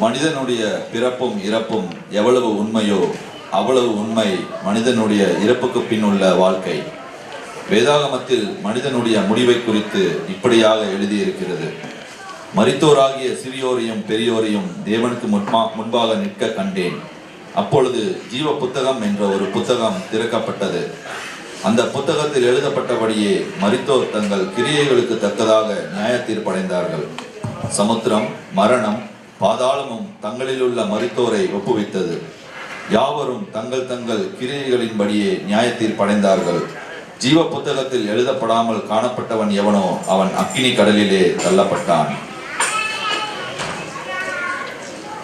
மனிதனுடைய பிறப்பும் இறப்பும் எவ்வளவு உண்மையோ அவ்வளவு உண்மை மனிதனுடைய இறப்புக்கு பின் உள்ள வாழ்க்கை. வேதாகமத்தில் மனிதனுடைய முடிவை குறித்து இப்படியாக எழுதியிருக்கிறது: மரித்தோராகிய சிறியோரையும் பெரியோரையும் தேவனுக்கு முன்பாக நிற்க கண்டேன். அப்பொழுது ஜீவ புத்தகம் என்ற ஒரு புத்தகம் திறக்கப்பட்டது. அந்த புத்தகத்தில் எழுதப்பட்டபடியே மரித்தோர் தங்கள் கிரியைகளுக்கு தக்கதாக நியாய தீர்ப்படைந்தார்கள். சமுத்திரம், மரணம், பாதாளமும் தங்களில் உள்ள மரித்தோரை ஒப்புவித்தது. யாவரும் தங்கள் தங்கள் கிரியைகளின்படியே நியாய தீர்ப்படைந்தார்கள். ஜீவ புத்தகத்தில் எழுதப்படாமல் காணப்பட்டவன் எவனோ அவன் அக்கினி கடலிலே தள்ளப்பட்டான்.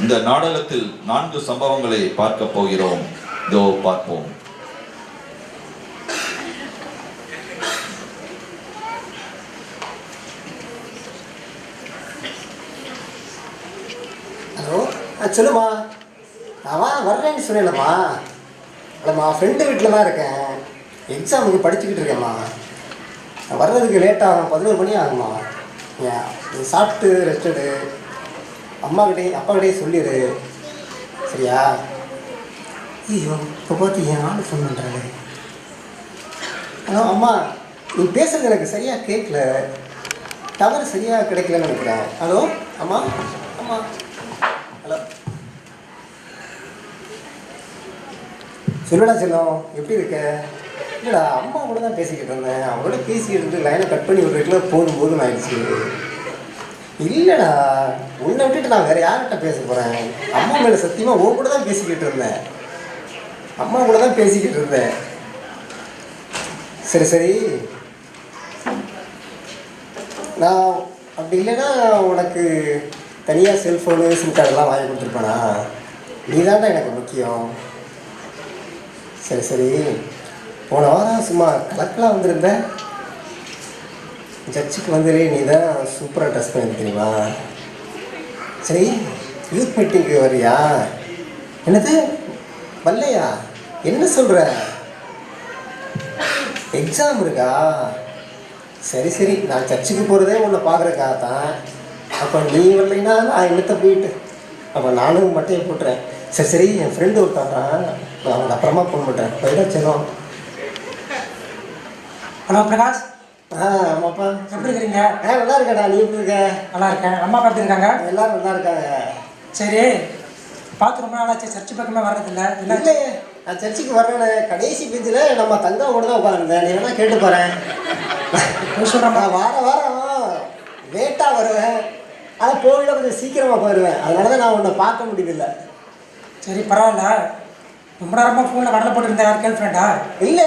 இந்த நாடகத்தில் 4 சம்பவங்களை பார்க்க போகிறோம். இதோ பார்ப்போம். ஹலோ, சொல்லுமா. நான் வர்றேன்னு சொன்னேன்லம்மா. இல்லைம்மா, ஃப்ரெண்டு வீட்டில் தான் இருக்கேன். எக்ஸாமுக்கு படிச்சுக்கிட்டு இருக்கேம்மா. நான் வர்றதுக்கு லேட் ஆகும், 11 மணி ஆகும்மா. நீ சாப்பிட்டு ரெஸ்ட் எடு. அப்பாக்கிட்டே சொல்லிடு, சரியா? ஐயோ, இப்போ பார்த்து என் ஆள் ஃபோன் பண்ணுறாரு. ஹலோ அம்மா, நீ பேசுகிறது எனக்கு சரியாக கேட்கல. டவர் சரியாக கிடைக்கலன்னு நினைக்கிறேன். ஹலோ அம்மா. அம்மா, ஹலோ. சொல்லுடா செல்லம், எப்படி இருக்க? இல்லைடா, அம்மா கூட தான் பேசிக்கிட்டு இருந்தேன். அவங்களோட பேசிக்கிட்டு இருந்து லைனை கட் பண்ணி விட்றதுக்குள்ள போதும் ஆயிடுச்சு. இல்லைடா, உன்னை விட்டுட்டு நான் வேறு யார்கிட்ட பேச போகிறேன்? அம்மா மேலே சத்தியமாக உன் கூட தான் பேசிக்கிட்டு இருந்தேன். அம்மா கூட தான் பேசிக்கிட்டு இருந்தேன். சரி, நான் அப்படி இல்லைன்னா உனக்கு தனியாக செல்ஃபோனு, சிம் கார்டெல்லாம் வாங்கி கொடுத்துருப்பேனா? நீ தான்டா எனக்கு முக்கியம். சரி, போன வாரம் சும்மா கலக்கெலாம் வந்திருந்த. சர்ச்சுக்கு வந்துடு, நீ தான் சூப்பராக ட்ரெஸ் பண்ணி தெரியுமா? சரி, யூத் மீட்டிங்க்கு வரியா? என்னது வரலையா? என்ன சொல்கிற? எக்ஸாம் இருக்கா? சரி, நான் சர்ச்சுக்கு போகிறதே உன்னை பார்க்குறக்காக தான். அப்போ நீ வரலைன்னா நான் என்னத்தை போயிட்டு அப்போ நானும் மட்டையை போட்டுறேன். சரி, என் ஃப்ரெண்டு ஒருத்தான், நான் அவனை அப்புறமா ஃபோன் பண்ணுறேன். போயிடா செல்லும். ஹலோ பிரகாஷ். ஆமாப்பா, எப்படி இருக்கிறீங்க? நல்லா இருக்கேடா. நீ எப்படி இருக்க? நல்லா இருக்கேன். அம்மா பார்த்து இருக்காங்க? எல்லாரும் நல்லா இருக்காங்க. சரி, பார்த்து ரொம்ப நாளாச்சு. சர்ச்சு பக்கமே வர்றதில்ல. இல்லை, நான் சர்ச்சுக்கு வர்றேன்னு கடைசி பெஞ்சில் நம்ம தங்கம் கூட தான் உட்காந்துருந்தேன். நீ வேணா கேட்டு போகிறேன். சொல்கிறேன், நான் வாரம் லேட்டாக வருவேன். அதை போயிட கொஞ்சம் சீக்கிரமாக போயிடுவேன். அதனால தான் நான் உன்னை பார்க்க முடியல. சரி, பரவாயில்ல. ரொம்ப நேரமாக ஃபோனில் கடலை போட்டுருந்தேன். யார் கேர்ள் ஃப்ரெண்டா? இல்லை,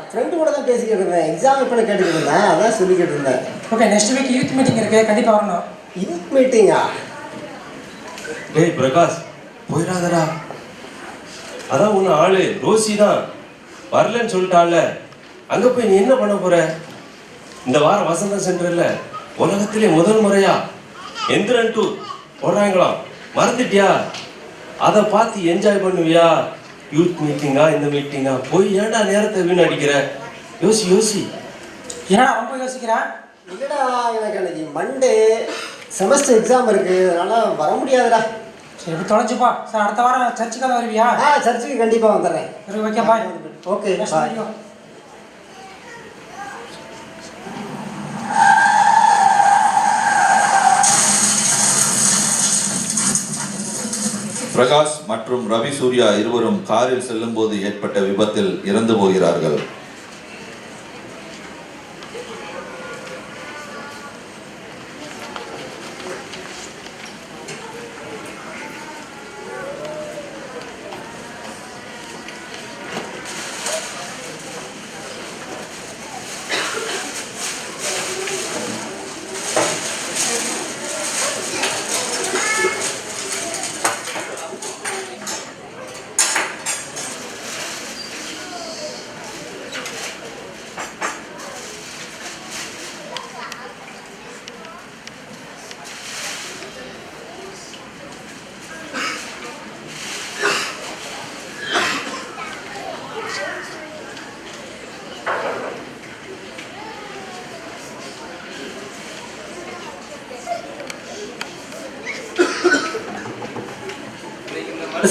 ஃப்ரெண்டு கூட தான் பேசிக்கிட்டு இருந்தேன். எக்ஸாம் இப்போ கேட்டுக்கிட்டு இருந்தேன், அதான் சொல்லிக்கிட்டு இருந்தேன். Okay, next week youth meeting இருக்குது, கண்டிப்பாக வரணும். யூத் மீட்டிங்கா? டேய் பிரகாஷ், போயிடாதடா. அதான் ஒன்று ஆளு ரோசி தான் வரலன்னு சொல்லிட்டால. அங்கே போய் நீ என்ன பண்ண போற? இந்த வாரம் வசந்த சென்டர்ல உலகத்திலே முதல் முறையா எந்திரன் டூர் போடுறாங்களாம். மறந்துட்டியா? அதை பார்த்து என்ஜாய் பண்ணுவியா? யூத் மீட்டிங்கா, இந்த மீட்டிங்கா? போய் ஏன்டா நேரத்தை வீணடிக்கிற? யோசி. ஏன்னா ரொம்ப யோசிக்கிறேன். இல்லைடா, எனக்கு அன்னைக்கு மண்டே செமஸ்டர் எக்ஸாம் இருக்குது, அதனால் வர முடியாதுடா. சரி, தொலைச்சுப்பா. சார், அடுத்த வாரம் சர்ச்சுக்காக வருவியா? சர்ச்சுக்கு கண்டிப்பாக வந்துடுறேன். சரி, ஓகே, பாய். ஓகே, பாய். பிரகாஷ் மற்றும் ரவி சூர்யா இருவரும் காரில் செல்லும் போது ஏற்பட்ட விபத்தில் இறந்து போகிறார்கள்.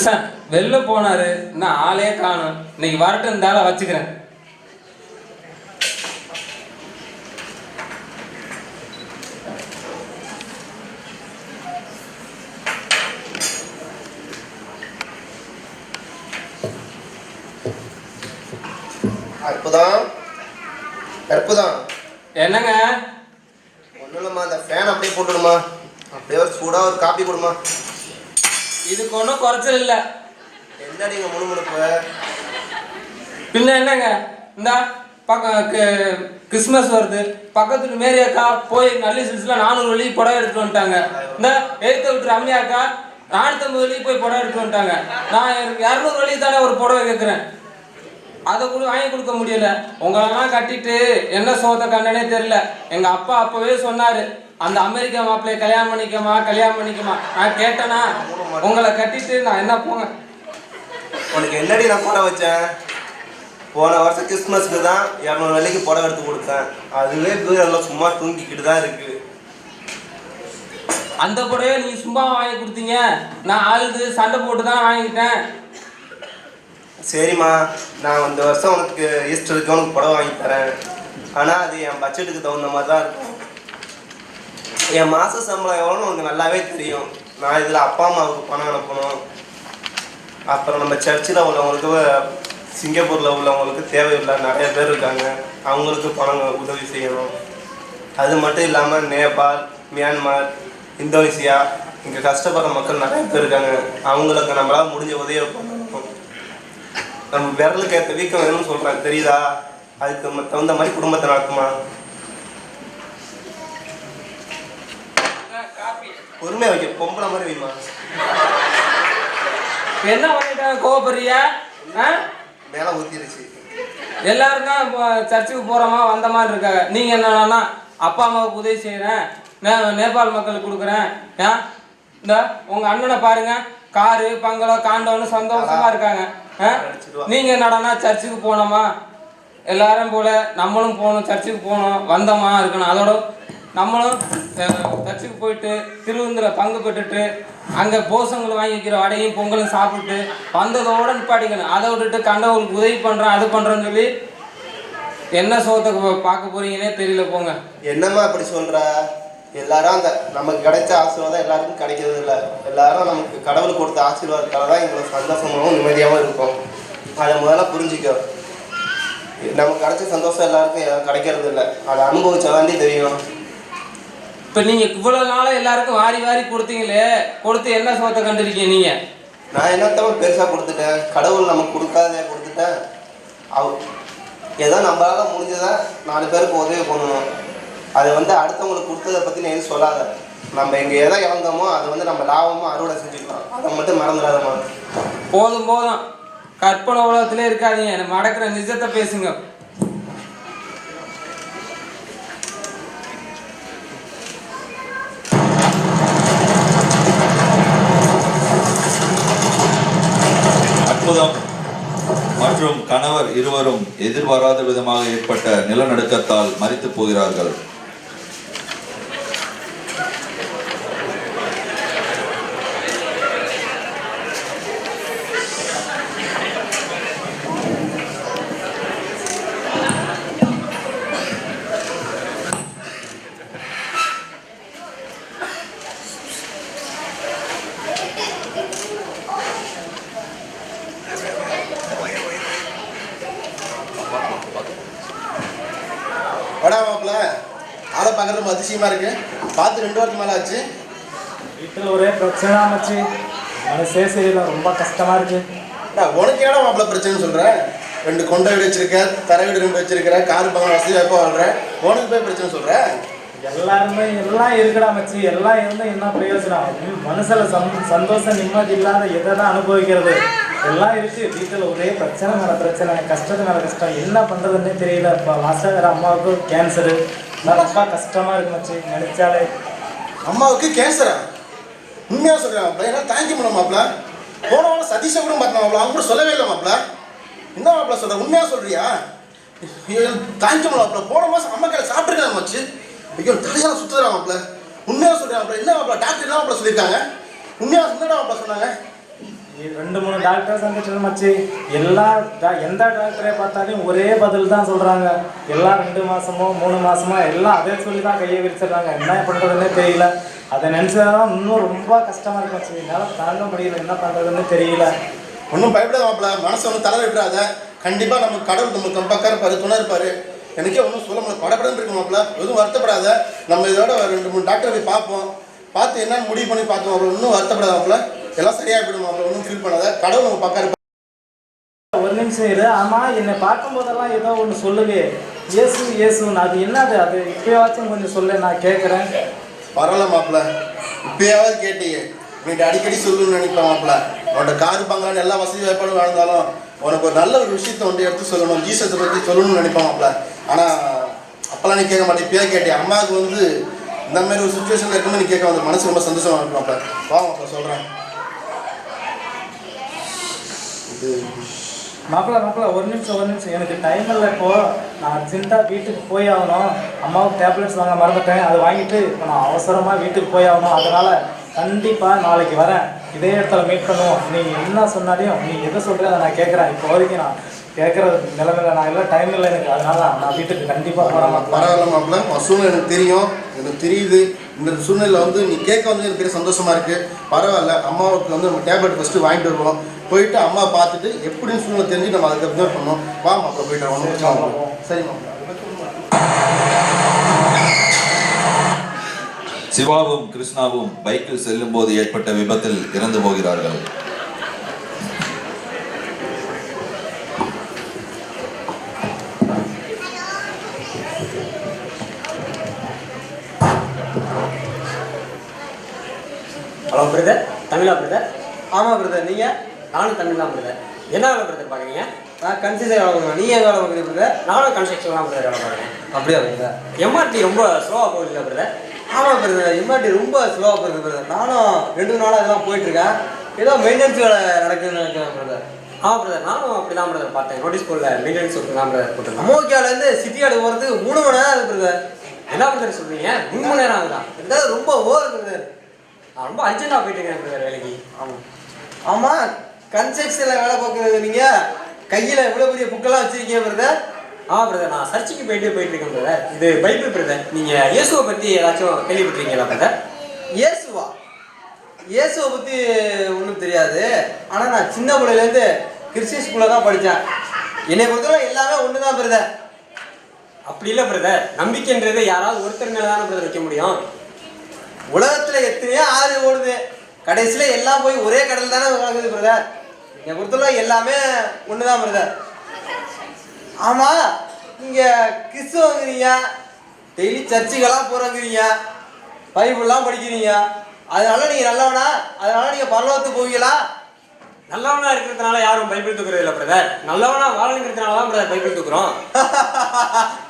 சார் வெளில போனாரு, இன்னும் ஆளே காணும். இன்னைக்கு வரட்டும், இருந்தாலும் வச்சுக்கிறேன். அற்புதம். என்னங்க? ஒன்றும் இல்லைம்மா, அந்த ஃபேன் அப்படியே போட்டுடுமா, அப்படியே ஒரு சூடாக ஒரு காப்பி கொடுமா. இதுக்கு ஒன்றும் குறைச்சல் இல்லை. என்னடி இங்கே முணுமுணுப்பு? பின்ன என்னங்க, இந்தா கிறிஸ்மஸ் வருது, பக்கத்துல மேரி அக்கா போய் நல்லி சில்ஸ்ல 400 வெள்ளி புடவை எடுத்துட்டு வந்துட்டாங்க. இந்த எழுத்த விட்டு ரம்யா அக்கா 450 வெள்ளி போய் புடவை எடுத்துட்டு வந்துட்டாங்க. நான் 200 வெள்ளி தானே ஒரு புடவை கேட்குறேன், அதை கூட வாங்கி கொடுக்க முடியல. உங்களெல்லாம் கட்டிட்டு என்ன சோத்த கண்டனே தெரியல. எங்க அப்பா அப்பவே சொன்னாரு, அந்த அமெரிக்கா மாப்பிள்ளைய கல்யாணம் பண்ணிக்கமா. நான் கேட்டேனா, உங்களை கட்டிட்டு நான் என்ன போங்க. உனக்கு என்னடி நான் புடவை வச்சேன்? போன வருஷம் கிறிஸ்மஸ்க்கு தான் 200 வெள்ளிக்கு புடவை எடுத்து கொடுத்தேன். அதுவே எல்லாம் சும்மா தூங்கிக்கிட்டு தான் இருக்கு. அந்த புடவையை நீங்க சும்மா வாங்கி கொடுத்தீங்க, நான் அழுது சண்டை போட்டு தான் வாங்கிட்டேன். சரிம்மா, நான் இந்த வருஷம் உனக்கு ஈஸ்டருக்கு உனக்கு புடவை வாங்கி தரேன். ஆனால் அது என் பட்ஜெட்டுக்கு தகுந்த மாதிரி தான் இருக்கும். என் மாத சம்பளம் எவ்வளோன்னு உனக்கு நல்லாவே தெரியும். நான் இதில் அப்பா அம்மாவுக்கு பணம் அனுப்பணும். அப்புறம் நம்ம சர்ச்சில் உள்ளவங்களுக்கு, சிங்கப்பூரில் உள்ளவங்களுக்கு தேவையில்லை நிறைய பேர் இருக்காங்க, அவங்களுக்கு பணம் உதவி செய்யணும். அது மட்டும் இல்லாமல் நேபாள், மியான்மர், இந்தோனேசியா இங்கே கஷ்டப்படுற மக்கள் நிறைய பேர் இருக்காங்க. அவங்களுக்கு நம்மளால் முடிஞ்ச உதவி பண்ணணும். நம்ம விரலுக்கு ஏற்ற வீக்கம் வேணும்னு சொல்கிறேன், தெரியுதா? அதுக்கு தகுந்த மாதிரி குடும்பத்தை நடக்குமா? பொறுமையாக வைக்க, பொம்பளை மாதிரி வைமா. என்ன பண்ணிட்டாங்க, கோவப்படுறியா? மேலே ஊற்றிருச்சு. எல்லாரும் தான் சர்ச்சுக்கு போகிறோமா வந்தமான்னு இருக்காங்க. நீங்கள் என்னன்னா அப்பா அம்மாவுக்கு உதவி செய்கிறேன், நேபாள் மக்களுக்கு கொடுக்குறேன். இந்த உங்கள் அண்ணனை பாருங்க, காரு பங்களோ காண்டோன்னு சந்தோஷமா இருக்காங்க. நீங்கள் என்னடானா சர்ச்சுக்கு போனோமா, எல்லாரும் போல நம்மளும் போகணும், சர்ச்சுக்கு போகணும் வந்தோமா இருக்கணும். அதோட நம்மளும் சர்ச்சுக்கு போயிட்டு திருவிருந்தில் பங்கு பெற்றுட்டு அங்கே போசங்களை வாங்கி வைக்கிற வடையும் பொங்கலும் சாப்பிட்டு வந்ததோடு நிப்பாட்டிக்கணும். அதை விட்டுட்டு கண்டவங்களுக்கு உதவி பண்ணுறேன் அது பண்ணுறேன்னு சொல்லி என்ன சோத்தை பார்க்க போறீங்கன்னே தெரியல. போங்க. என்னம்மா இப்படி சொல்கிற? எல்லாரும் அந்த நமக்கு கிடைச்ச ஆசீர்வாதம் எல்லாருக்கும் கிடைக்கிறது இல்லை. எல்லாரும் நமக்கு கடவுள் கொடுத்த ஆசீர்வாதத்தால் தான் எங்களுக்கு சந்தோஷமாகவும் நிம்மதியாகவும் இருக்கும். அதை முதல்ல புரிஞ்சுக்க. நமக்கு கிடைச்ச சந்தோஷம் எல்லாருக்கும் கிடைக்கிறது இல்லை, அதை அனுபவிச்சாதாண்டி தெரியும். இப்போ நீங்கள் இவ்வளோ நாளாக எல்லாருக்கும் வாரி வாரி கொடுத்தீங்களே, கொடுத்து என்ன சோத்தை கண்டிருக்கீங்க நீங்கள்? நான் என்னத்தவன் பெருசாக கொடுத்துட்டேன், கடவுள் நமக்கு கொடுக்காதே கொடுத்துட்டேன். ஏதோ நம்மளால முடிஞ்சதான் 4 பேருக்கு உதவி பண்ணணும். அதை அடுத்தவங்களுக்கு கொடுத்ததை பற்றி நான் எதுவும் சொல்லாத. நம்ம இங்கே எதை இழந்தோமோ அதை நம்ம லாபமோ அறுவடை செஞ்சுக்கலாம். அதை மட்டும் மறந்துடாதம்மா. போதும் போதும், கற்பனை உலகத்திலே இருக்காதீங்க, நம்ம நடக்கிற நிஜத்தை பேசுங்க. அற்புதம் மற்றும் கணவர் இருவரும் எதிர்பாராத விதமாக ஏற்பட்ட நிலநடுக்கத்தால் மரித்து போகிறார்கள். வடா மாப்பிள்ள, ஆளை பார்க்குறது அதிசயமாக இருக்கு. பார்த்து 2 வாரத்துக்கு மேலே ஆச்சு. வீட்டில் ஒரே பிரச்சனை ஆச்சு, மனசே சரியில்லை, ரொம்ப கஷ்டமாக இருக்கு. உனக்கு ஏடா மாப்பிள்ள பிரச்சனைன்னு சொல்கிறேன்? 2 கொண்டை வீடு வச்சிருக்க, தரை வீடு 2 வச்சிருக்கிற, காரு பங்களா வசதி வாய்ப்பா வாழ்ற, உனக்கு போய் பிரச்சனை சொல்கிறேன்? எல்லாருமே எல்லாம் இருக்குடா மச்சி, எல்லாம் இருந்தால் என்ன பிரயோஜனம்? மனசில் சந்தோஷம் நிம்மதி இல்லாத எதை தான் அனுபவிக்கிறது? எல்லாம் இருக்குது. வீட்டில் ஒரே பிரச்சனை மேலே பிரச்சனை, கஷ்டத்து மேலே கஷ்டம், என்ன பண்ணுறதுன்னே தெரியல. இப்போ லாஸ்ட்டாக வேறு அம்மாவுக்கு கேன்சரு, ரொம்ப கஷ்டமாக இருக்கு மச்சி நினைச்சாலே. அம்மாவுக்கு கேன்சரா? உண்மையாக சொல்கிறேன் மாப்பிள்ள, என்னால் தாங்கிக்க முடியல மாப்பிள்ள. போன வாரம் சதீஷை கூட பார்த்தேன் மாப்பிள்ள, அவங்க கூட சொல்லவே இல்லை மாப்பிள்ள. என்ன மாப்பிள்ள சொல்கிறேன், உண்மையாக சொல்கிறியா? தாங்கிக்க முடியல மாப்பிள்ள. போன மாதம் அம்மா கையில் சாப்பிட்ருக்கேன் மச்சு. ஐயோ தலையால் சுற்றுறா மாப்பிள்ள. உண்மையாக சொல்கிறேன் மாப்பிள்ள. என்ன மாப்பிள்ள டாக்டர் என்ன மாப்பிள்ள சொல்லியிருக்காங்க? உண்மையாக என்னடா மாப்பிள்ள சொன்னாங்க? ரெண்டு மூணு டாக்டர் சந்திச்சு மச்சி எந்த டாக்டரை பார்த்தாலும் ஒரே பதில் தான் சொல்கிறாங்க. எல்லாம் 2 மாதமோ 3 மாதமோ எல்லாம் அதே சொல்லி தான் கையை விரிச்சிடுறாங்க. என்ன பண்ணுறதுன்னே தெரியல. அதை நினச்சதான் இன்னும் ரொம்ப கஷ்டமாக இருக்கு மச்சி. என்னால் தாங்க முடியல, என்ன பண்ணுறதுன்னு தெரியல. ஒன்றும் பயப்படாத மாப்பிள்ள, மனசை ஒன்றும் தளர விட்டுறாத. கண்டிப்பாக நம்ம கடவுள் நம்ம கம்பக்கா இருப்பார், துணை இருப்பார். எனக்கே ஒன்றும் சொல்ல முடியல, படப்படன்னு இருக்கு மாப்பிள்ள. எதுவும் வருத்தப்படாத. நம்ம இதோட 2-3 டாக்டரை போய் பார்ப்போம், பார்த்து என்னன்னு முடிவு பண்ணி பார்த்தோம் மாப்பிள்ள. இன்னும் வருத்தப்படாத மாப்பிள்ள, எல்லாம் சரியாக போயிடும் மாப்பிள்ள. ஒன்றும் ஃபீல் பண்ணாத, கடவுள் நம்ம பக்கம் இருப்பார். ஒரு நிமிஷம் இரு. ஆமாம், என்னை பார்க்கும்போதெல்லாம் ஏதோ ஒன்று சொல்லுவே, இயேசுன்னு. அது என்னது? அது இப்போயாச்சும் கொஞ்சம் சொல்ல, நான் கேட்குறேன். பரவாயில்ல மாப்பிள்ள, இப்பயாவது கேட்டீங்க. நீட்டு அடிக்கடி சொல்லணும்னு நினைப்பேன் மாப்பிள்ள. உன்னோட காரு பங்களான்னு எல்லா வசதி வாய்ப்பாடும் வாழ்ந்தாலும் உனக்கு ஒரு நல்ல ஒரு விஷயத்தை ஒன்று எடுத்து சொல்லணும், ஜீசஸை பற்றி சொல்லணும்னு நினைப்பேன் மாப்பிள்ள. ஆனால் அப்போல்லாம் நீ கேட்க மாட்டேன், இப்போயா கேட்டேன். அம்மாவுக்கு வந்து இந்த மாதிரி ஒரு சுச்சுவேஷனில் இருக்கும்போது நீ கேட்க வந்து மனசு ரொம்ப சந்தோஷமாக இருக்கு மாப்பிள்ள. வா மாப்பிள்ள, சொல்கிறேன். மாப்பிள்ள ஒரு நிமிஷம். எனக்கு டைம் இல்லை. இப்போது நான் அர்ஜென்ட்டாக வீட்டுக்கு போய் ஆகணும். அம்மாவுக்கு டேப்லெட்ஸ் வாங்க மறந்துட்டேன். அதை வாங்கிட்டு இப்போ நான் அவசரமாக வீட்டுக்கு போய் ஆகணும். அதனால் கண்டிப்பாக நாளைக்கு வரேன், இதே இடத்துல மீட் பண்ணுவோம். நீ என்ன சொன்னாலையும் நீ எதை சொல்கிற அதை நான் கேட்குறேன். இப்போ வரைக்கும் நான் கேட்குற நிலைமையில நான் எல்லாம் டைம் இல்லை எனக்கு. அதனால நான் வீட்டுக்கு கண்டிப்பாக போகிறேன். பரவாயில்ல மாப்பிள்ள, உன் சூழ்நிலை எனக்கு தெரியும், எனக்கு தெரியுது. இந்த சூழ்நிலை வந்து நீ கேட்க வந்து எனக்கு பெரிய சந்தோஷமாக இருக்குது. பரவாயில்ல, அம்மாவுக்கு வந்து நம்ம டேப்லெட் ஃபஸ்ட்டு வாங்கிட்டு வருவோம். போயிட்டு அம்மா பார்த்துட்டு எப்படின்னு சூழ்நிலை தெரிஞ்சு நம்ம அதுக்கு அப்சர்வ் பண்ணோம். வா மாப்பிள்ள, போயிட்டு வரணும். சரி மாப்பிள்ள. சிவாவும் கிருஷ்ணாவும் பைக்கில் செல்லும் போது ஏற்பட்ட விபத்தில் இறந்து போகிறார்கள். ஹலோ பிரதர், தமிழா பிரதர்? ஆமாம் பிரதர். நீங்கள்? நானும் தமிழ் தான் பிரதர். என்ன வேலை பிரதர் பார்க்குறீங்க? நான் கன்ஸ்ட்ரக்ஷன் வேலை பார்க்குறேன். நீங்கள் என் வேலை பார்க்குறீங்க பிரதர்? நானும் கன்ஸ்ட்ரக்ஷன் தான் பிரதர் வேலை பார்க்குறேன். அப்படியா பிரதர்? எம்ஆர்டி ரொம்ப ஸ்லோவாக போகுது பிரதர்? ஆமாம் பிரதர், எம்ஆர்டி ரொம்ப ஸ்லோவாக போகுது பிரதர். நானும் 2 நாளாக இதெல்லாம் போயிட்டுருக்கேன். ஏதோ மெயின்டெனன்ஸ் வேலை நடக்குதுன்னு நினைக்கிறேன் பிரதர். ஆமாம் பிரதர், நானும் அப்படி தான் பிரதர் பார்த்தேன். நோட்டீஸ் போர்டில் மெயின்டெனன்ஸ் ஒர்க்கு தான் பிரதர் போட்டுருக்கேன். அமோக்கியாலேருந்து சிட்டியாடு போகிறதுக்கு 3 மணி நேரம் ஆகுது பிரதர். என்ன பிரதர் சொல்கிறீங்க? 3 மணி நேரம் ஆகுதா? பிரதர் ரொம்ப ஓவர் பிரதர். நான் ரொம்ப அர்ஜென்ட்டாக போயிட்டு இருக்கேன் பிரதர் வேலைக்கு. ஆமாம் ஆமாம், கன்ஸ்ட்ரக்ஷனில் வேலை பார்க்குறது நீங்கள் கையில் இவ்வளோ பெரிய புக்கெல்லாம் வச்சுருக்கீங்க பிரதர்? ஆமாம் பிரதர், நான் சர்ச்சுக்கு போயிட்டு இருக்கேன் பிரதர். இது பைபிள் பிரதர். நீங்கள் இயேசுவை பற்றி ஏதாச்சும் கேள்விப்பட்டிருக்கீங்களா பிரதர்? இயேசுவை பற்றி ஒன்றும் தெரியாது. ஆனால் நான் சின்ன பிள்ளையிலேருந்து கிறிஸ்டின் ஸ்கூலில் தான் படித்தேன். என்னை பொறுத்தவரை எல்லாமே ஒன்று தான் பிரதர். அப்படி இல்லை பிரதர், நம்பிக்கைன்றது யாராவது ஒருத்தர் மேலே தானே பிரதர் வைக்க முடியும். உலகத்தில் எத்தனையோ ஆறு ஓடுது, கடைசியில் எல்லாம் போய் ஒரே கடல் தானே கலக்குது பிரதர். என்னை பொறுத்தவரை எல்லாமே ஒன்று தான் பிரதர். ஆமாம், நீங்கள் கிறிஸ்துவங்கிறீங்க, டெய்லி சர்ச்சுக்கெல்லாம் போகிறோங்கிறீங்க, பைபிள்லாம் படிக்கிறீங்க, அதனால நீங்கள் நல்லவனா? அதனால நீங்கள் பரலோகத்துக்கு போவீங்களா? நல்லவனா இருக்கிறதுனால யாரும் பைபிள் தூக்குறது இல்லை பிரதர். நல்லவனா வாழணுங்கிறதுனால தான் பிரதர் பைபிள் தூக்குறோம்.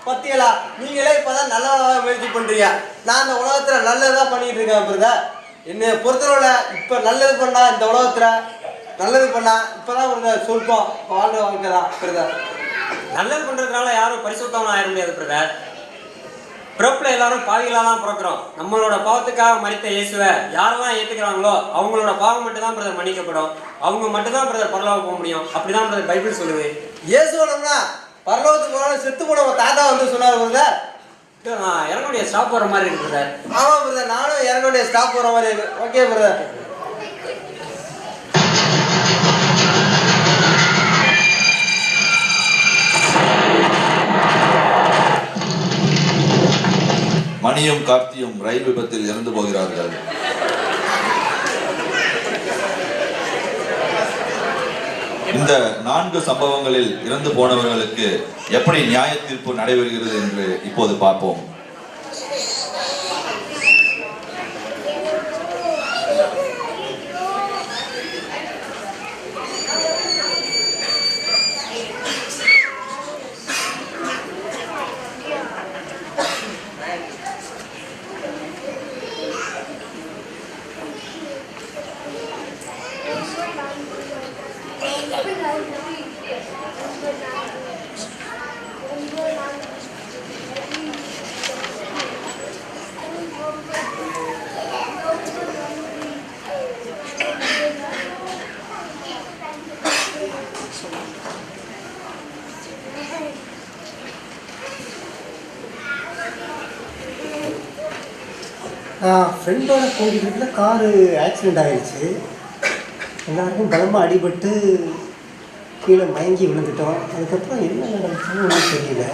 பத்தியலா, நீங்களே இப்போதான் நல்லவனாக முயற்சி பண்ணுறீங்க. நான் இந்த உலகத்தில் நல்லதுதான் பண்ணிட்டு இருக்கேன் பிரதர். என்னை பொறுத்தவரை இப்போ நல்லது பண்ணா, இந்த உலகத்தில் நல்லது பண்ணா இப்போதான் பிரதர் சொல்போம் வாழ்ற வாழ்க்கை தான் பிரதர். நல்லது பண்ணுறதுனால யாரும் பரிசுத்தவனா ஆயிட முடியாது பிரதர். பிறப்பில் எல்லாரும் பாவிகளாக தான் பிறக்கிறோம். நம்மளோட பாவத்துக்காக மரித்த இயேசுவை யாரெல்லாம் ஏற்றுக்கிறாங்களோ அவங்களோட பாவம் மட்டும் தான் பிரதர் மன்னிக்கப்படும். அவங்க மட்டும் தான் பிரதர் பரலோகம் போக முடியும். அப்படி தான் பிரதர் பைபிள் சொல்லுது. இயேசுவோடனா பரலோகத்துக்கு போனாலும் செத்து போன தாத்தா வந்து சொன்னார் பிரதர். நான் இறங்கக்கூடிய ஸ்டாப் போகிற மாதிரி இருக்கு பிரதர். ஆமாம் பிரதர், நானும் இறங்கக்கூடிய ஸ்டாப் போகிற மாதிரி இருக்கு. Okay brother. மணியும் கார்த்தியும் ரயில் விபத்தில் இறந்து போகிறார்கள். இந்த 4 சம்பவங்களில் இறந்து போனவர்களுக்கு எப்படி நியாய தீர்ப்பு நடைபெறுகிறது என்று இப்போது பார்ப்போம். ஃப்ரெண்டோட போயிட்டு காரு ஆக்சிடெண்ட் ஆகிடுச்சு. எல்லாருக்கும் பலமாக அடிபட்டு கீழே மயங்கி விழுந்துட்டோம். அதுக்கப்புறம் என்ன நடந்துச்சுன்னு ஒன்றும் தெரியல.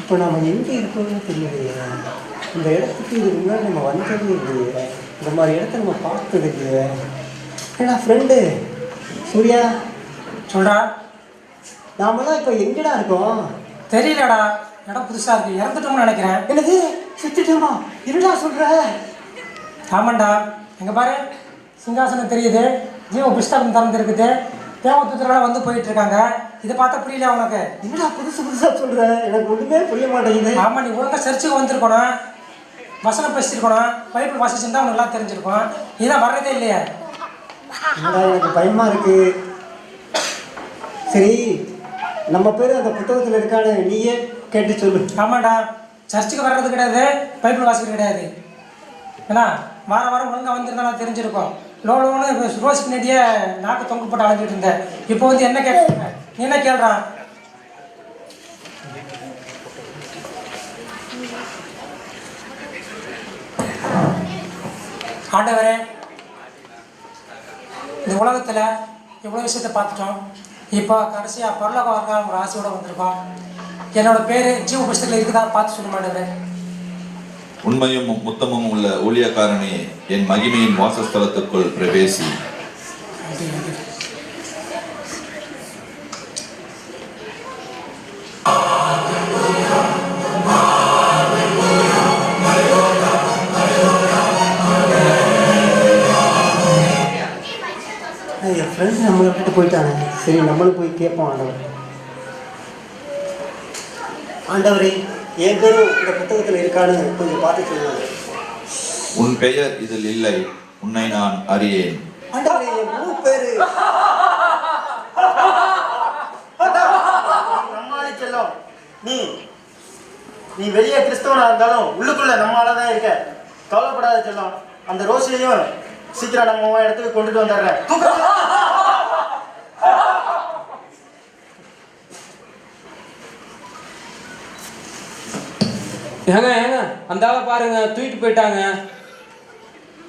இப்போ நம்ம எங்கே இருக்கோம்னு தெரியலையே. இந்த இடத்துக்கு இதுக்கு முன்னாடி நம்ம வந்ததே இல்லையே. இந்த மாதிரி இடத்த நம்ம பார்த்தது இல்லையே. ஏடா ஃப்ரெண்டு சூர்யா சொல்கிறா நாமெல்லாம் இப்போ எங்கடா இருக்கோம்? தெரியலடா, இடம் புதுசாக இருக்குது. இறந்துட்டோம்னு நினைக்கிறேன். என்னது சுத்திட்டோமா? இருடா சொல்கிற? ஆமாண்டா, எங்கே பாரு சிங்காசனம் தெரியுது, ஜீவ புஸ்தகம் திறந்துருக்குது, தேவதூதரெல்லாம் வந்து போயிட்டு இருக்காங்க. இதை பார்த்தா புரியல உனக்கு? என்னடா புதுசாக சொல்கிற? எனக்கு ஒன்றுமே புரிய மாட்டேங்குது. ஆமாம், நீ ஒழுங்காக சர்ச்சுக்கு வந்திருக்கணும், வசனம் பேசியிருக்கணும், பைபிள் வாசிச்சிருந்தா உனக்கு எல்லாம் தெரிஞ்சிருக்கும். இதெல்லாம் வர்றதே இல்லையா? என்னடா எனக்கு பயமாக இருக்குது. சரி, நம்ம பேர் அந்த புத்தகத்தில் இருக்கான்னு நீயே கேட்டு சொல்லு. ஆமாண்டா, சர்ச்சுக்கு வர்றது கிடையாது, பைபிள் வாசிக்கிறது கிடையாது. ஏன்னா வாரம் வாரம் ஒழுங்காக வந்திருந்தா நான் தெரிஞ்சிருக்கோம். லோன்னு ரோஸ் பின்னாடியே நாக்கு தொங்க போட்டு அலைஞ்சிட்டு இருந்தேன். இப்போ வந்து என்ன கேட்குறேன்? நீ என்ன கேள்றான்? ஆண்டவரே, இந்த உலகத்தில் எவ்வளோ விஷயத்தை பார்த்துட்டோம். இப்போ கடைசியாக பரலோக வரலாறு ஒரு ஆசையோடு வந்திருக்கோம். என்னோட பேர் ஜீவ புஸ்தகத்தில் இருக்குதா பார்த்து சொல்ல மாட்டேன். உண்மையும் முத்தமும் உள்ள ஊழியக்காரனே, என் மகிமையின் வாசஸ்தலத்துக்குள் பிரவேசி. என் ஃப்ரெண்ட்ஸ் நம்மளை விட்டுட்டு போயிட்டாங்க. சரி, நம்மளும் போய் கேட்போம். ஆண்டவரே, என் பேரும் இந்த புத்தகத்தில் இருக்கான்னு கொஞ்சம் பார்த்து சொல்லுவாங்க. உன் பெயர் இதில் இல்லை, உன்னை நான் அறியேன். ஆண்டவரே, என் முழு பேரு நம்மாலே செல்லும். நீ வெளியே கிறிஸ்தவனா இருந்தாலும் உள்ளுக்குள்ள நம்மளால தான் இருக்க. கவலைப்படாத செல்லும். அந்த ரோஸையும் சீக்கிரம் நம்ம இடத்துக்கு கொண்டுட்டு வந்துடுறேன். ஏங்க அந்த ஆளை பாருங்க, தூக்கிட்டு போயிட்டாங்க.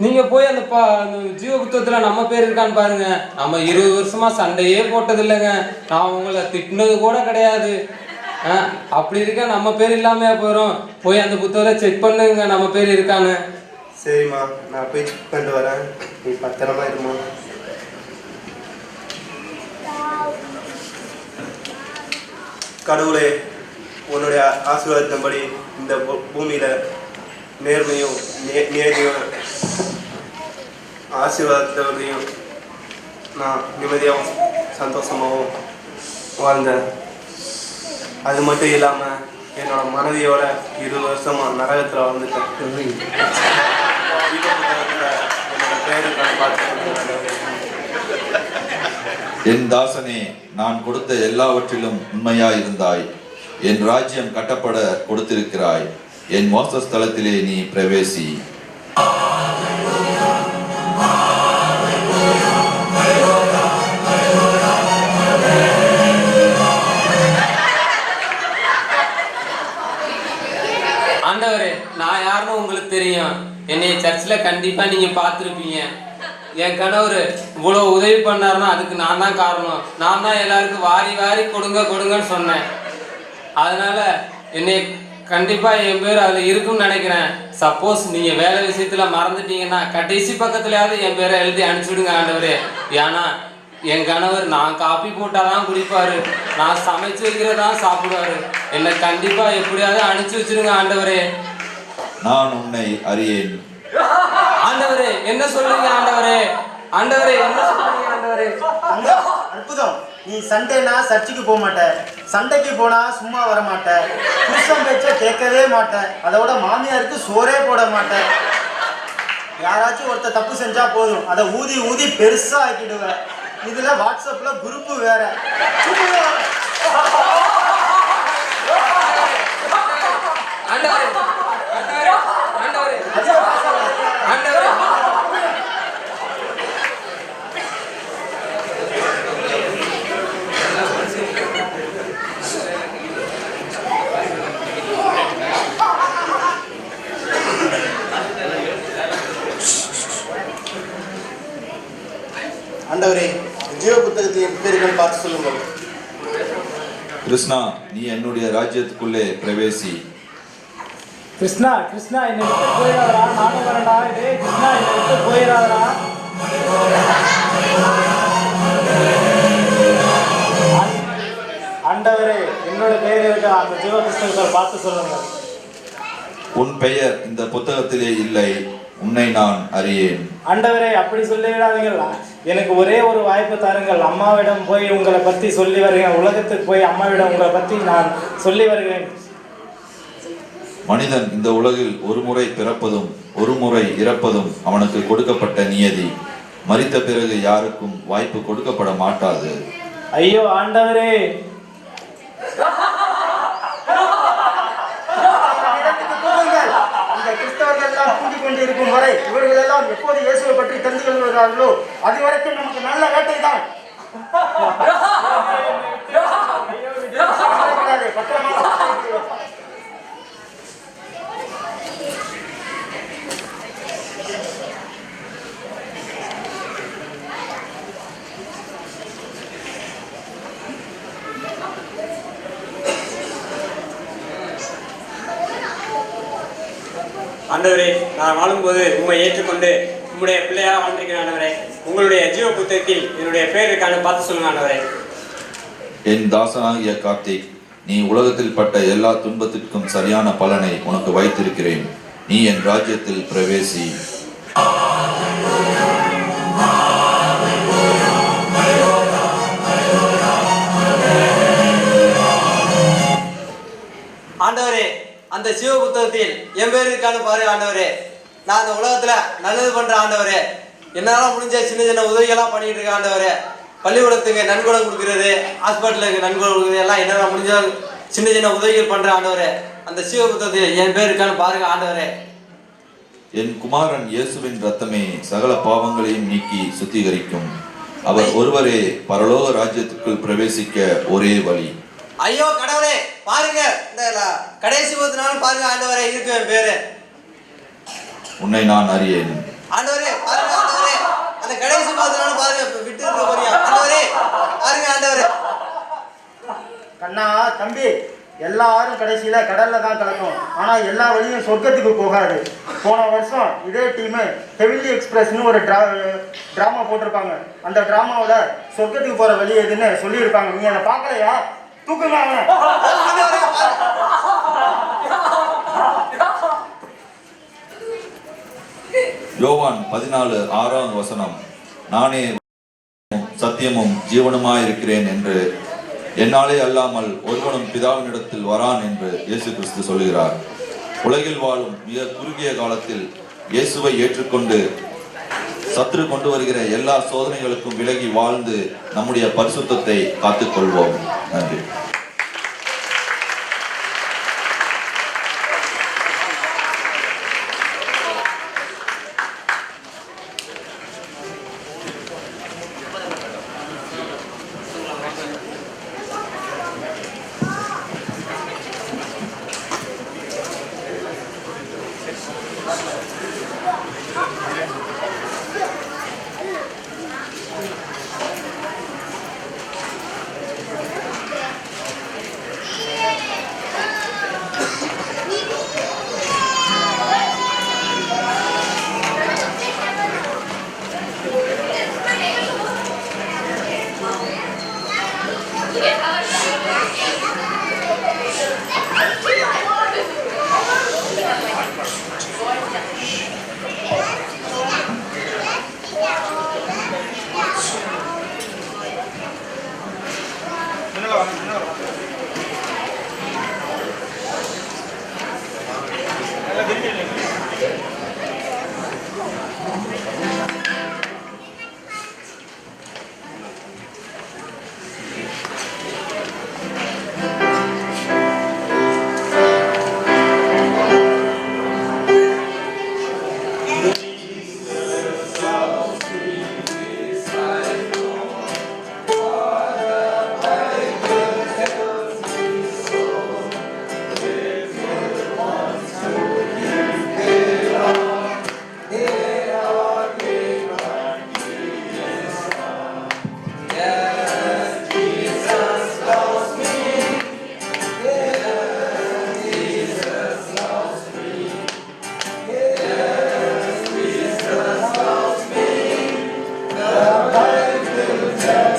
நீங்க போய் அந்த ஜீவ புத்தகத்துல நம்ம பேர் இருக்கான்னு பாருங்க. நம்ம 20 வருஷமா சண்டையே போட்டது இல்லைங்க. நான் உங்களை திட்டினது கூட கிடையாது. அப்படி இருக்க நம்ம பேர் இல்லாமையா போயிடும். போய் அந்த புத்தகத்தை செக் பண்ணுங்க, நம்ம பேர் இருக்கான்னு. சரிம்மா, நான் போய் செக் பண்ணிட்டு வரேன். நீ பத்திரமா இருமா. கடவுளே, உன்னுடைய ஆசீர்வாதத்தின்படி இந்த பூமியில நேர்மையும் நேர்மையும் ஆசீர்வாதத்தோடையும் நான் நிம்மதியாகவும் சந்தோஷமாகவும் வாழ்ந்தேன். அது மட்டும் இல்லாமல் என்னோட மனைவியோட 20 வருஷமா நரகத்தில் வந்துட்டேன். என்னோட பேருக்கு பார்த்து என் தாசனே, நான் கொடுத்த எல்லாவற்றிலும் உண்மையாயிருந்தாய். என் ராஜ்யம் கட்டப்பட கொடுத்திருக்கிறாய். என் வாசஸ்தலத்திலே நீ பிரவேசி. ஆண்டவரே, நான் யாருன்னு உங்களுக்கு தெரியும். என்னைய சர்ச்சில் கண்டிப்பாக நீங்கள் பார்த்துருப்பீங்க. என் கணவர் இவ்வளோ உதவி பண்ணாருன்னா அதுக்கு நான் தான் காரணம். நான் தான் எல்லாருக்கும் வாரி வாரி கொடுங்கன்னு சொன்னேன். அதனால என்னை கண்டிப்பாக என் பேர் அதில் இருக்குன்னு நினைக்கிறேன். சப்போஸ் நீங்கள் வேலை விஷயத்தில் மறந்துட்டீங்கன்னா கடைசி பக்கத்துலையாவது என் பேரை எழுதி அனுப்பிச்சுடுங்க ஆண்டவரே. ஏன்னா என் கணவர் நான் காப்பி போட்டால் தான் குடிப்பார், நான் சமைச்சு வைக்கிறதான் சாப்பிடுவார். என்னை கண்டிப்பாக எப்படியாவது அனுப்பிச்சு வச்சுடுங்க ஆண்டவரே. நான் உன்னை அறியேன். ஆண்டவரே, என்ன சொல்றீங்க ஆண்டவரே? ஆண்டவரே, என்ன சொல்றீங்க ஆண்டவரே? அற்புதம். நீ சண்டைனா சர்ச்சுக்கு போக மாட்ட, சண்டைக்கு போனா சும்மா வர மாட்ட, புருஷன் பேச்ச கேட்கவே மாட்ட, அதோட மாமியாருக்கு சோறே போட மாட்ட. யாராச்சும் ஒருத்தர் தப்பு செஞ்சா போதும், அதை ஊதி ஊதி பெருசா ஆக்கிடுவேன். இதுல வாட்ஸ்அப்ல குரூப் வேற. ஆண்டவரே, ஆண்டவரே, ஆண்டவரே, ஆண்டவரே. ஆண்டவரே ஜீவ புத்தகத்தில் என் பேர்கள் பார்த்து சொல்லுங்கள். கிருஷ்ணா, நீ என்னுடைய ராஜ்யத்துக்குள்ளே பிரவேசி. கிருஷ்ணா கிருஷ்ணா என்னை விட்டு போயிடாதடா, நானும் வரேன்டா. டேய் கிருஷ்ணா என்னை விட்டு போயிடாதடா. ஆண்டவரே என்னோட பெயர் இருக்க அந்த ஜீவ புத்தகத்தை பார்த்து சொல்லுங்கள். உன் பெயர் இந்த புத்தகத்திலே இல்லை, உன்னை நான் அறியேன். ஆண்டவரே அப்படி சொல்லிவிடாதீர்கள். எனக்கு ஒரே ஒரு வாய்ப்பு தாருங்கள். அம்மாவிடம் போய் உங்களை பற்றி சொல்லி வருகிறேன். உலகத்துக்கு போய் அம்மாவிடம் உங்களை பற்றி நான் சொல்லி வருகிறேன். மனிதன் இந்த உலகில் ஒரு முறை பிறப்பதும் ஒரு முறை இறப்பதும் அவனுக்கு கொடுக்கப்பட்ட நியதி. மரித்த பிறகு யாருக்கும் வாய்ப்பு கொடுக்கப்பட மாட்டாது. ஐயோ ஆண்டவரே, இந்த கிறிஸ்தவர்கள் எல்லாம் கூட்டிக் கொண்டிருக்கும் வரை இவர்கள் எல்லாம் எப்போது இயேசுவை பற்றி தெரிந்து கொள்கிறார்களோ அது வரைக்கும் நமக்கு நல்ல வேட்டை தான். ஆண்டவரே, நான் வாழும்போது உண்மை ஏற்றுக்கொண்டு உங்களுடைய பிள்ளையாக வாழ்ந்திருக்கிறேன். ஆண்டவரே, உங்களுடைய ஜீவ புத்தகத்தில் என்னுடைய பேர் இருக்கான்னு பார்த்து சொல்லுங்க. ஆண்டவரே, என் தாசனாகிய கார்த்திக், நீ உலகத்தில் பட்ட எல்லா துன்பத்திற்கும் சரியான பலனை உனக்கு வைத்திருக்கிறேன். நீ என் ராஜ்யத்தில் பிரவேசி. ஆண்டவரே, அந்த சிவ புத்தகத்தில் என் பேர் இருக்கான்னு பாரு. ஆண்டவரே, நான் அந்த உலகத்துல நல்லது பண்றேன். ஆண்டவரே, என்னால முடிஞ்ச சின்ன சின்ன உதவிகள்லாம் பண்ணிட்டு இருக்கேன். ஆண்டவரே, பள்ளிக்கூடத்துக்கு நன்கொடை கொடுக்கறது, ஹாஸ்பிட்டலுக்கு நன்கொடை கொடுக்குறது எல்லாம் என்னால் முடிஞ்ச சின்ன சின்ன உதவிகள் பண்றேன். ஆண்டவரே, அந்த சிவ புத்தகத்தில் என் பேர் இருக்கான்னு பாருங்க. ஆண்டவரே, என் குமாரன் இயேசுவின் இரத்தமே சகல பாவங்களையும் நீக்கி சுத்திகரிக்கும். அவர் ஒருவரே பரலோக ராஜ்யத்துக்குள் பிரவேசிக்க ஒரே வழி. ஐயோ கடவுளே, பாருங்க இந்த கடைசி 10 நாள் பாருங்க. ஆண்டவரே, இருக்கு என் பேரு. உன்னை நான் அறியேன். ஆண்டவரே பாருங்க. ஆண்டவரே, அந்த கடைசி 10 நாள் பாருங்க. விட்டு இருக்க போறியா? ஆண்டவரே பாருங்க. ஆண்டவரே, கண்ணா தம்பி, எல்லாரும் கடைசியில கடல்ல தான் கலக்கும். ஆனா எல்லா வழியும் சொர்க்கத்துக்கு போகாது. போன வருஷம் இதே டீம் ஹெவிலி எக்ஸ்பிரஸ்னு ஒரு டிராமா போட்டிருப்பாங்க. அந்த டிராமாவோட சொர்க்கத்துக்கு போற வழி எதுன்னு சொல்லியிருப்பாங்க. நீ அதை பார்க்கலையா? தூக்குங்க அவனை. யோவான் 14:6 நானே சத்தியமும் ஜீவனுமாயிருக்கிறேன் என்று, என்னாலே அல்லாமல் ஒருவனும் பிதாவினிடத்தில் வரான் என்று இயேசு கிறிஸ்து சொல்கிறார். உலகில் வாழும் மிக குறுகிய காலத்தில் இயேசுவை ஏற்றுக்கொண்டு சத்துரு கொண்டு வருகிற எல்லா சோதனைகளுக்கும் விலகி வாழ்ந்து நம்முடைய பரிசுத்தத்தை காத்துக்கொள்வோம். நன்றி. Yeah.